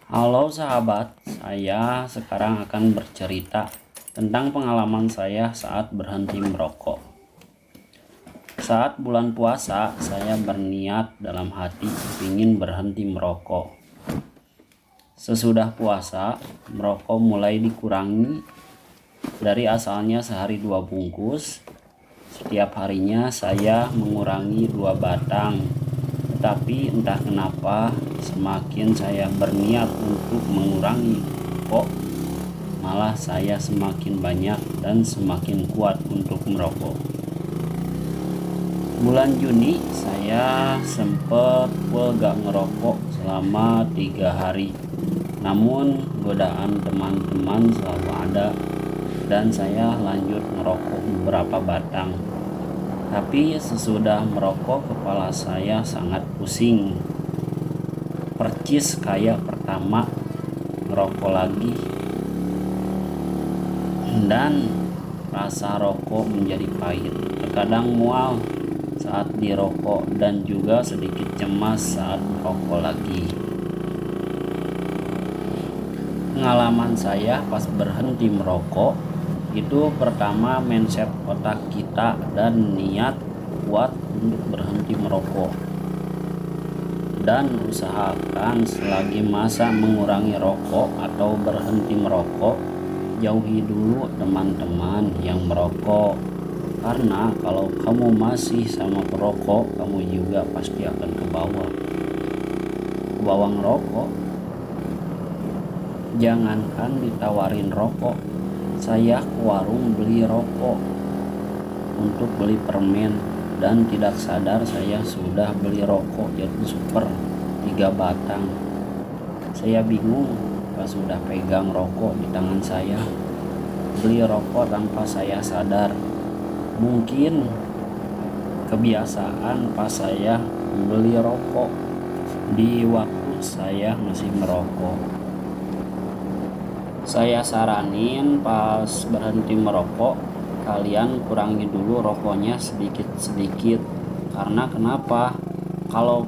Halo sahabat, saya sekarang akan bercerita tentang pengalaman saya saat berhenti merokok. Saat bulan puasa, saya berniat dalam hati ingin berhenti merokok. Sesudah puasa, merokok mulai dikurangi dari asalnya sehari 2 bungkus. Setiap harinya saya mengurangi 2 batang. Tetapi entah kenapa semakin saya berniat untuk mengurangi rokok, malah saya semakin banyak dan semakin kuat untuk merokok. Bulan Juni saya sempat gak ngerokok selama 3 hari. Namun godaan teman-teman selalu ada dan saya lanjut ngerokok beberapa batang. Tapi sesudah merokok kepala saya sangat pusing, percis kayak pertama ngerokok lagi, dan rasa rokok menjadi pahit, terkadang mual saat dirokok dan juga sedikit cemas saat merokok lagi. Pengalaman saya pas berhenti merokok itu pertama mindset otak kita dan niat kuat untuk berhenti merokok, dan usahakan selagi masa mengurangi rokok atau berhenti merokok, jauhi dulu teman-teman yang merokok, karena kalau kamu masih sama perokok, kamu juga pasti akan ke bawah ngerokok. Jangankan ditawarin rokok, saya ke warung beli rokok untuk beli permen, dan tidak sadar saya sudah beli rokok yaitu super 3 batang. Saya bingung pas sudah pegang rokok di tangan saya, beli rokok tanpa saya sadar. Mungkin kebiasaan pas saya beli rokok di waktu saya masih merokok. Saya saranin pas berhenti merokok, kalian kurangi dulu rokoknya sedikit-sedikit. Karena kenapa? Kalau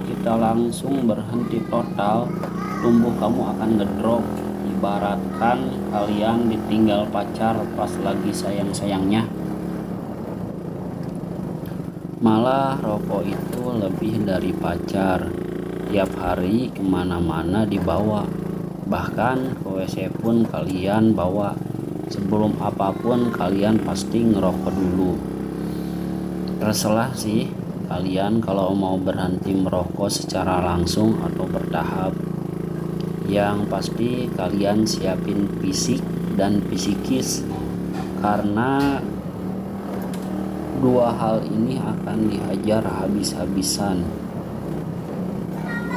kita langsung berhenti total, tumbuh kamu akan ngedrop. Ibaratkan kalian ditinggal pacar pas lagi sayang-sayangnya. Malah rokok itu lebih dari pacar. Tiap hari kemana-mana dibawa. Bahkan ke WC pun kalian bawa. Sebelum apapun kalian pasti ngerokok dulu. Terserah sih kalian kalau mau berhenti merokok secara langsung atau bertahap. Yang pasti kalian siapin fisik dan psikis, karena dua hal ini akan dihajar habis-habisan.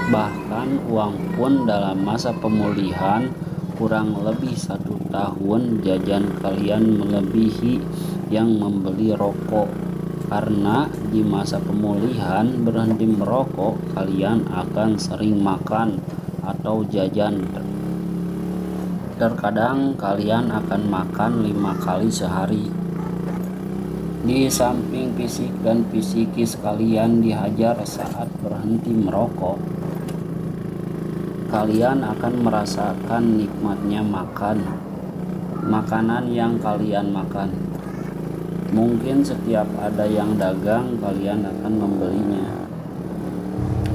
Bahkan uang pun dalam masa pemulihan kurang lebih 1 tahun jajan kalian melebihi yang membeli rokok. Karena di masa pemulihan berhenti merokok, kalian akan sering makan atau jajan. Terkadang kalian akan makan 5 kali sehari. Di samping fisik dan psikis kalian dihajar saat berhenti merokok, kalian akan merasakan nikmatnya makan makanan yang kalian makan. Mungkin setiap ada yang dagang, kalian akan membelinya.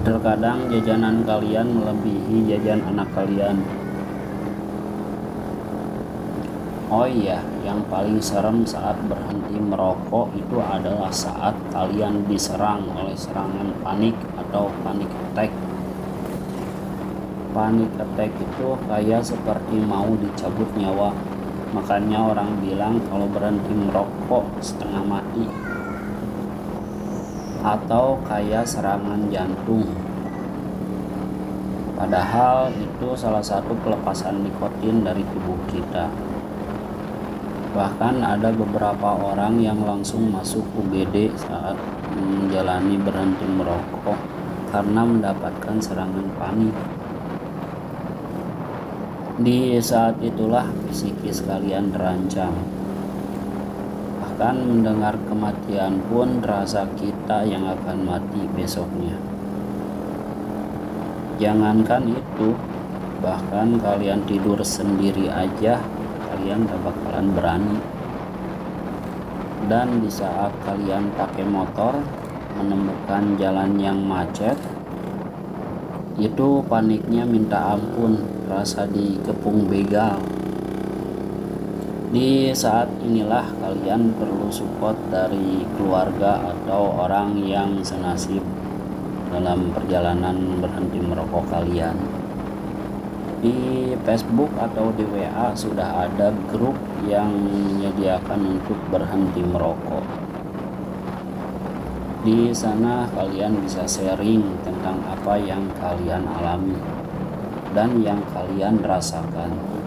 Terkadang jajanan kalian melebihi jajan anak kalian. Oh iya, yang paling serem saat berhenti merokok itu adalah saat kalian diserang oleh serangan panik atau panic attack. Panic attack itu kayak seperti mau dicabut nyawa. Makanya orang bilang kalau berhenti merokok setengah mati, atau kayak serangan jantung. Padahal itu salah satu pelepasan nikotin dari tubuh kita. Bahkan ada beberapa orang yang langsung masuk UGD saat menjalani berhenti merokok karena mendapatkan serangan panik. Di saat itulah psikis kalian terancam. Bahkan mendengar kematian pun terasa kita yang akan mati besoknya. Jangankan itu, bahkan kalian tidur sendiri aja kalian tak bakalan berani. Dan di saat kalian pakai motor menemukan jalan yang macet, itu paniknya minta ampun, rasa dikepung begal. Di saat inilah kalian perlu support dari keluarga atau orang yang senasib dalam perjalanan berhenti merokok kalian. Di Facebook atau di WA sudah ada grup yang menyediakan untuk berhenti merokok. Di sana kalian bisa sharing tentang apa yang kalian alami dan yang kalian rasakan.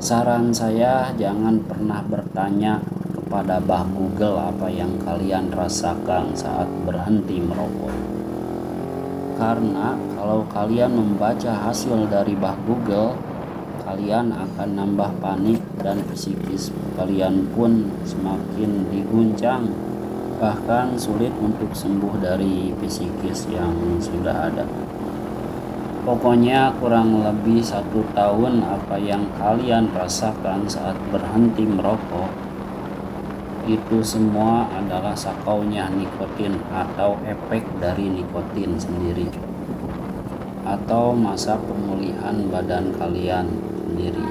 Saran saya, jangan pernah bertanya kepada Bah Google apa yang kalian rasakan saat berhenti merokok. Karena kalau kalian membaca hasil dari Bah Google, kalian akan nambah panik dan psikis kalian pun semakin diguncang, bahkan sulit untuk sembuh dari psikis yang sudah ada. Pokoknya kurang lebih 1 tahun apa yang kalian rasakan saat berhenti merokok, itu semua adalah sakaunya nikotin atau efek dari nikotin sendiri, atau masa pemulihan badan kalian sendiri.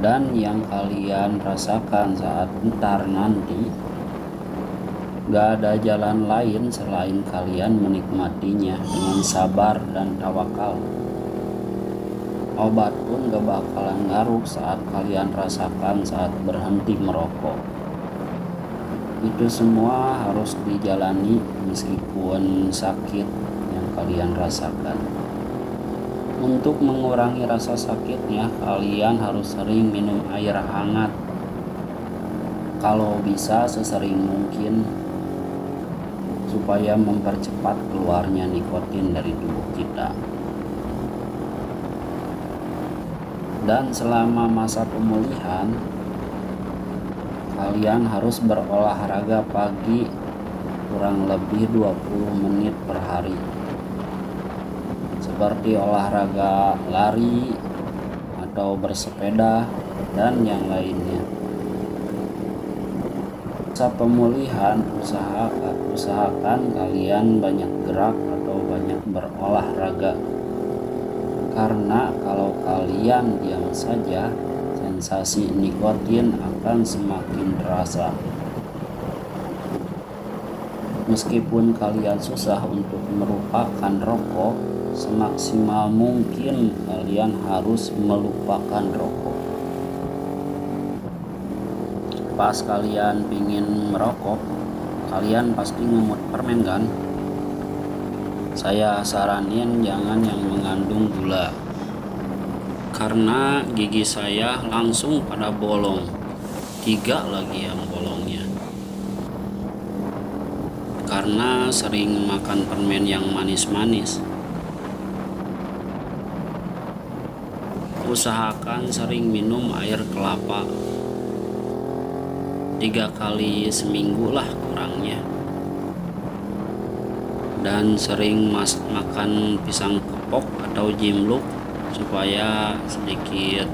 Dan yang kalian rasakan saat entar nanti, gak ada jalan lain selain kalian menikmatinya dengan sabar dan tawakal. Obat pun gak bakalan ngaruh saat kalian rasakan saat berhenti merokok. Itu semua harus dijalani meskipun sakit yang kalian rasakan. Untuk mengurangi rasa sakitnya, kalian harus sering minum air hangat. Kalau bisa sesering mungkin, supaya mempercepat keluarnya nikotin dari tubuh kita. Dan selama masa pemulihan, kalian harus berolahraga pagi kurang lebih 20 menit per hari, seperti olahraga lari atau bersepeda dan yang lainnya. Masa pemulihan, usahakan kalian banyak gerak atau banyak berolahraga, karena kalau kalian diam saja, sensasi nikotin akan semakin terasa. Meskipun kalian susah untuk melupakan rokok, semaksimal mungkin kalian harus melupakan rokok. Pas kalian pingin merokok, kalian pasti ngemut permen kan? Saya saranin jangan yang mengandung gula, karena gigi saya langsung pada bolong, 3 lagi yang bolongnya, karena sering makan permen yang manis-manis. Usahakan sering minum air kelapa 3 kali seminggu lah kurangnya, dan sering makan pisang kepok atau jimluk supaya sedikit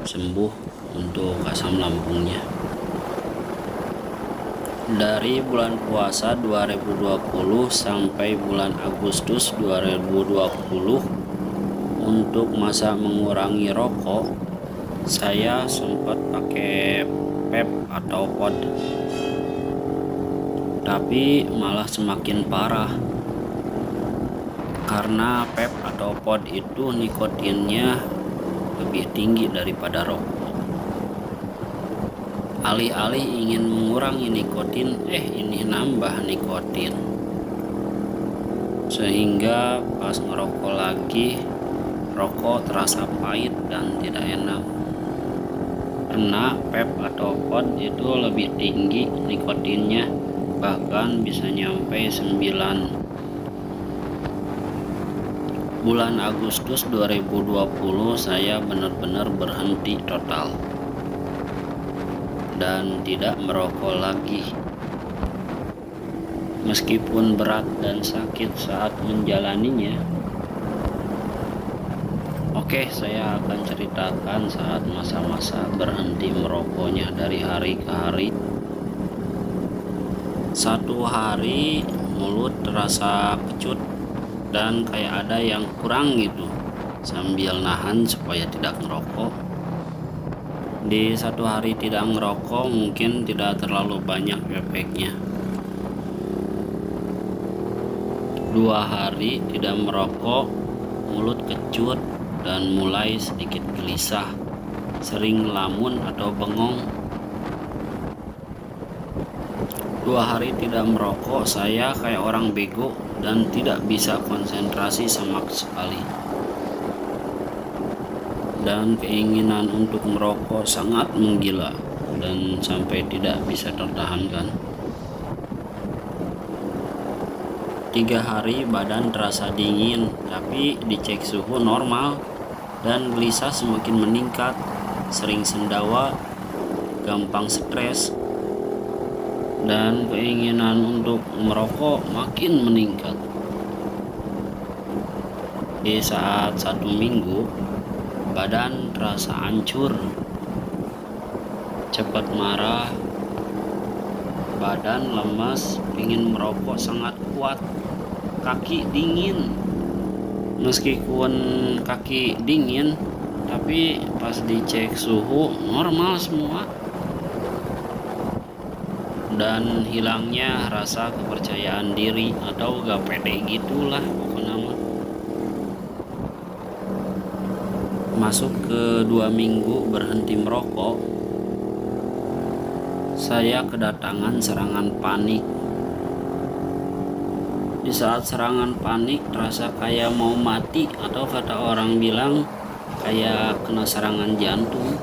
sembuh untuk asam lambungnya. Dari bulan puasa 2020 sampai bulan Agustus 2020, untuk masa mengurangi rokok, saya sempat pakai vape atau pod, tapi malah semakin parah, karena vape atau pod itu nikotinnya lebih tinggi daripada rokok. Alih-alih ingin mengurangi nikotin, ini nambah nikotin, sehingga pas ngerokok lagi, rokok terasa pahit dan tidak enak. Karena vape atau pod itu lebih tinggi nikotinnya, bahkan bisa nyampe 9. Bulan Agustus 2020 saya benar-benar berhenti total. dan tidak merokok lagi. Meskipun berat dan sakit saat menjalaninya. Oke, saya akan ceritakan saat masa-masa berhenti merokoknya dari hari ke hari. Satu hari mulut terasa kecut dan kayak ada yang kurang gitu, sambil nahan supaya tidak merokok. Di satu hari tidak merokok mungkin tidak terlalu banyak efeknya. 2 hari tidak merokok, mulut kecut dan mulai sedikit gelisah, sering ngelamun atau bengong. 2 hari tidak merokok, saya kayak orang bego dan tidak bisa konsentrasi sama sekali. Dan keinginan untuk merokok sangat menggila dan sampai tidak bisa tertahankan. 3 hari badan terasa dingin, tapi dicek suhu normal, dan gelisah semakin meningkat, sering sendawa, gampang stres, dan keinginan untuk merokok makin meningkat. Di saat 1 minggu, badan terasa hancur, cepat marah, badan lemas, ingin merokok sangat kuat, kaki dingin. Meskipun kaki dingin, tapi pas dicek suhu normal semua. Dan hilangnya rasa kepercayaan diri atau gak pede gitulah pokoknya mah. Masuk ke 2 minggu berhenti merokok, saya kedatangan serangan panik. Di saat serangan panik terasa kayak mau mati, atau kata orang bilang kayak kena serangan jantung.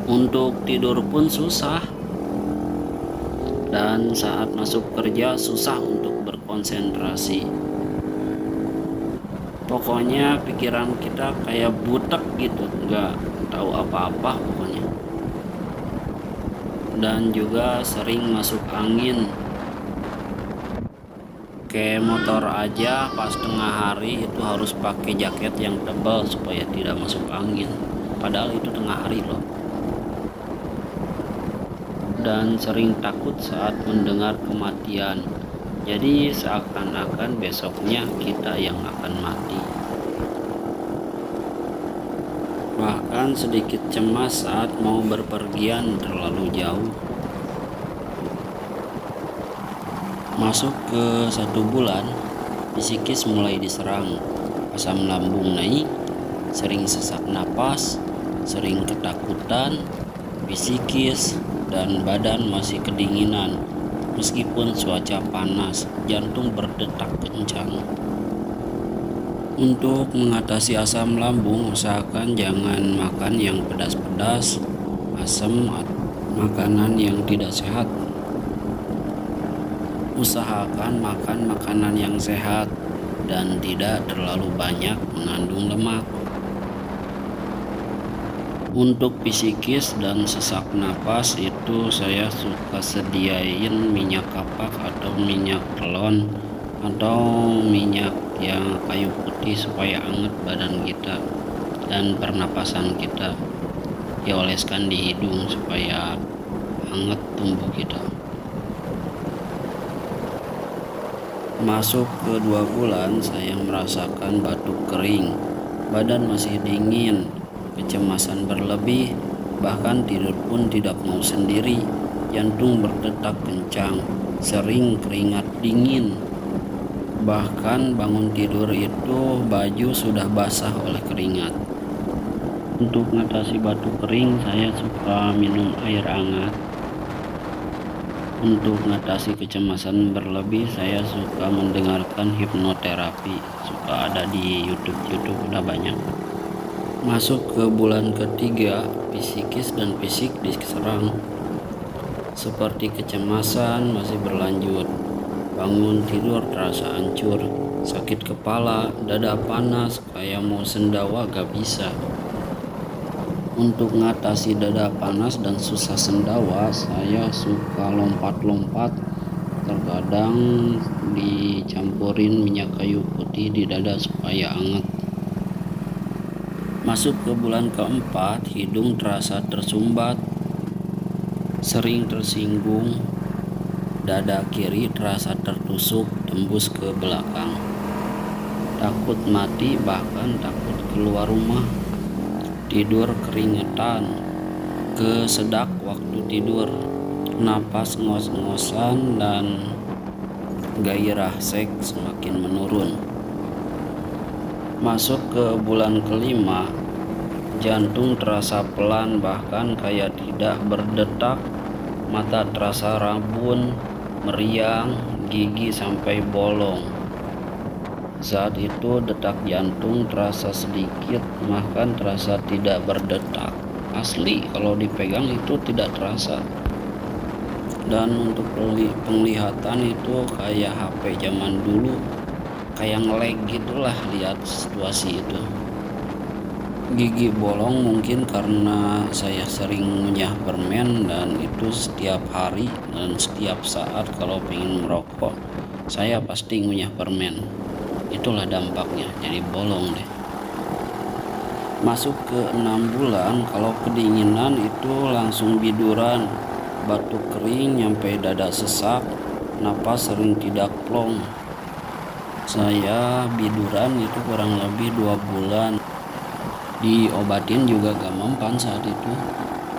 Untuk tidur pun susah, dan saat masuk kerja susah untuk berkonsentrasi. Pokoknya pikiran kita kayak butek gitu, nggak tahu apa-apa pokoknya. Dan juga sering masuk angin. Kayak motor aja pas tengah hari itu harus pakai jaket yang tebal supaya tidak masuk angin, padahal itu tengah hari loh. Dan sering takut saat mendengar kematian, jadi seakan-akan besoknya kita yang akan mati. Bahkan sedikit cemas saat mau berpergian terlalu jauh. Masuk ke 1 bulan, psikis mulai diserang, asam lambung naik, sering sesak napas, sering ketakutan, psikis, dan badan masih kedinginan. Meskipun cuaca panas, jantung berdetak kencang. Untuk mengatasi asam lambung, usahakan jangan makan yang pedas-pedas, asam, makanan yang tidak sehat. Usahakan makan makanan yang sehat dan tidak terlalu banyak mengandung lemak. Untuk psikis dan sesak napas itu saya suka sediain minyak kapak atau minyak telon atau minyak yang kayu putih supaya hangat badan kita dan pernapasan kita. Dioleskan di hidung supaya hangat tubuh kita. Masuk ke 2 bulan, saya merasakan batuk kering, badan masih dingin, kecemasan berlebih, bahkan tidur pun tidak mau sendiri, jantung berdetak kencang, sering keringat dingin. Bahkan bangun tidur itu baju sudah basah oleh keringat. Untuk mengatasi batuk kering, saya suka minum air hangat. Untuk mengatasi kecemasan berlebih, saya suka mendengarkan hipnoterapi. Suka ada di YouTube udah banyak. Masuk ke bulan ketiga, psikis dan fisik diserang. Seperti kecemasan masih berlanjut. Bangun tidur terasa hancur, sakit kepala, dada panas, kayak mau sendawa gak bisa. Untuk mengatasi dada panas dan susah sendawa, saya suka lompat-lompat. Terkadang dicampurin minyak kayu putih di dada supaya hangat. Masuk ke bulan keempat, hidung terasa tersumbat, sering tersinggung, dada kiri terasa tertusuk tembus ke belakang. Takut mati, bahkan takut keluar rumah. Tidur keringetan, kesedak waktu tidur, napas ngos-ngosan, dan gairah seks semakin menurun. Masuk ke bulan kelima, jantung terasa pelan, bahkan kayak tidak berdetak, mata terasa rabun, meriang, gigi sampai bolong. Saat itu detak jantung terasa sedikit, bahkan terasa tidak berdetak. Asli, kalau dipegang itu tidak terasa. Dan untuk penglihatan itu kayak HP zaman dulu, kayak nge-lag gitulah lihat situasi itu. Gigi bolong mungkin karena saya sering ngunyah permen, dan itu setiap hari dan setiap saat kalau pengen merokok saya pasti ngunyah permen. Itulah dampaknya, jadi bolong deh. Masuk ke 6 bulan, kalau kedinginan itu langsung biduran, batuk kering nyampe dada sesak, napas sering tidak plong. Saya biduran itu kurang lebih 2 bulan. Diobatin juga gak mempan saat itu,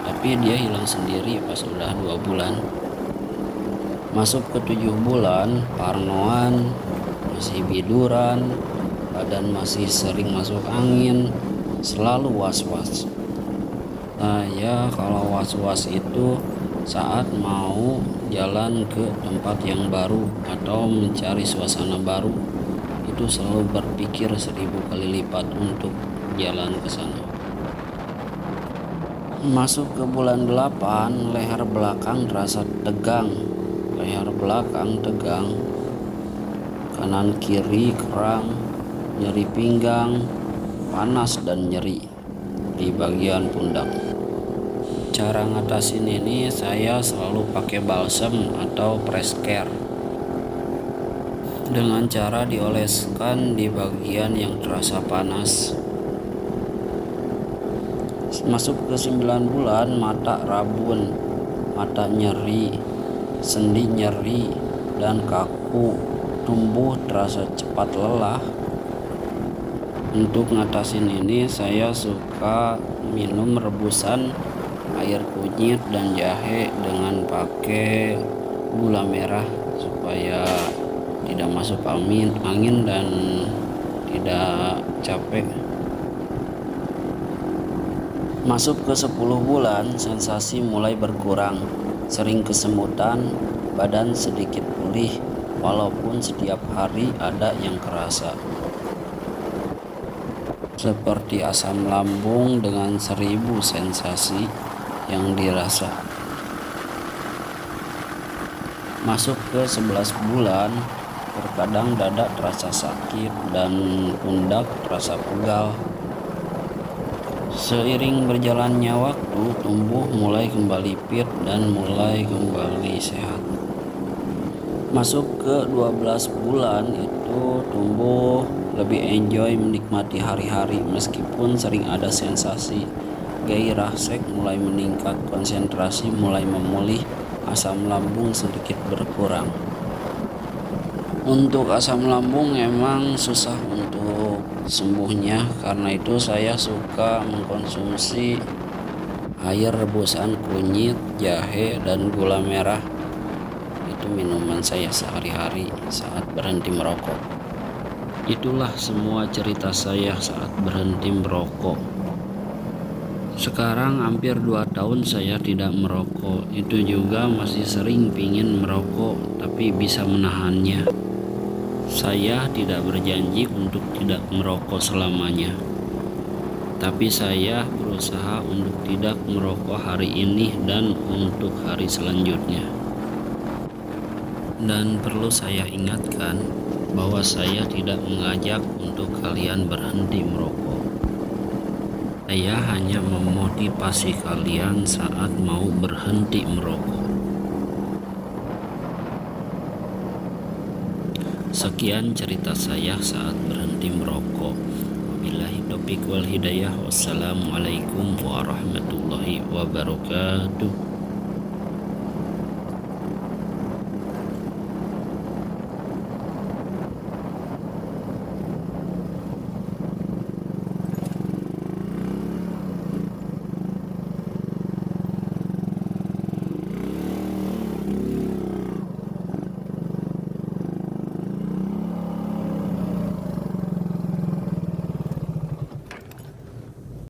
tapi dia hilang sendiri pas udah 2 bulan. Masuk ke 7 bulan, parnoan, masih biduran, badan masih sering masuk angin, selalu was-was. Saya kalau was-was itu saat mau jalan ke tempat yang baru atau mencari suasana baru, itu selalu berpikir 1000 kali lipat untuk jalan ke sana. Masuk ke bulan 8, leher belakang terasa tegang, kanan kiri kram, nyeri pinggang, panas dan nyeri di bagian pundak. Cara ngatasin ini, saya selalu pakai balsem atau press care dengan cara dioleskan di bagian yang terasa panas. Masuk ke 9 bulan, mata rabun, mata nyeri, sendi nyeri dan kaku, tumbuh terasa cepat lelah. Untuk ngatasin ini, saya suka minum rebusan air kunyit dan jahe dengan pakai gula merah supaya tidak masuk angin dan tidak capek. Masuk ke 10 bulan, sensasi mulai berkurang, sering kesemutan, badan sedikit pulih, walaupun setiap hari ada yang kerasa. Seperti asam lambung dengan 1000 sensasi yang dirasa. Masuk ke 11 bulan, terkadang dada terasa sakit dan pundak terasa pegal. Seiring berjalannya waktu, tubuh mulai kembali fit dan mulai kembali sehat. Masuk ke 12 bulan, itu tubuh lebih enjoy menikmati hari-hari meskipun sering ada sensasi. Gairah seks mulai meningkat, konsentrasi mulai memulih, asam lambung sedikit berkurang. Untuk asam lambung emang susah untuk sembuhnya, karena itu saya suka mengkonsumsi air rebusan kunyit, jahe, dan gula merah. Itu minuman saya sehari-hari saat berhenti merokok. Itulah semua cerita saya saat berhenti merokok. Sekarang hampir 2 tahun saya tidak merokok. Itu juga masih sering pingin merokok, tapi bisa menahannya. Saya tidak berjanji untuk tidak merokok selamanya, tapi saya berusaha untuk tidak merokok hari ini dan untuk hari selanjutnya. Dan perlu saya ingatkan bahwa saya tidak mengajak untuk kalian berhenti merokok. Saya hanya memotivasi kalian saat mau berhenti merokok. Sekian cerita saya saat berhenti merokok. Wabillahi taufiq wal hidayah. Wassalamualaikum warahmatullahi wabarakatuh.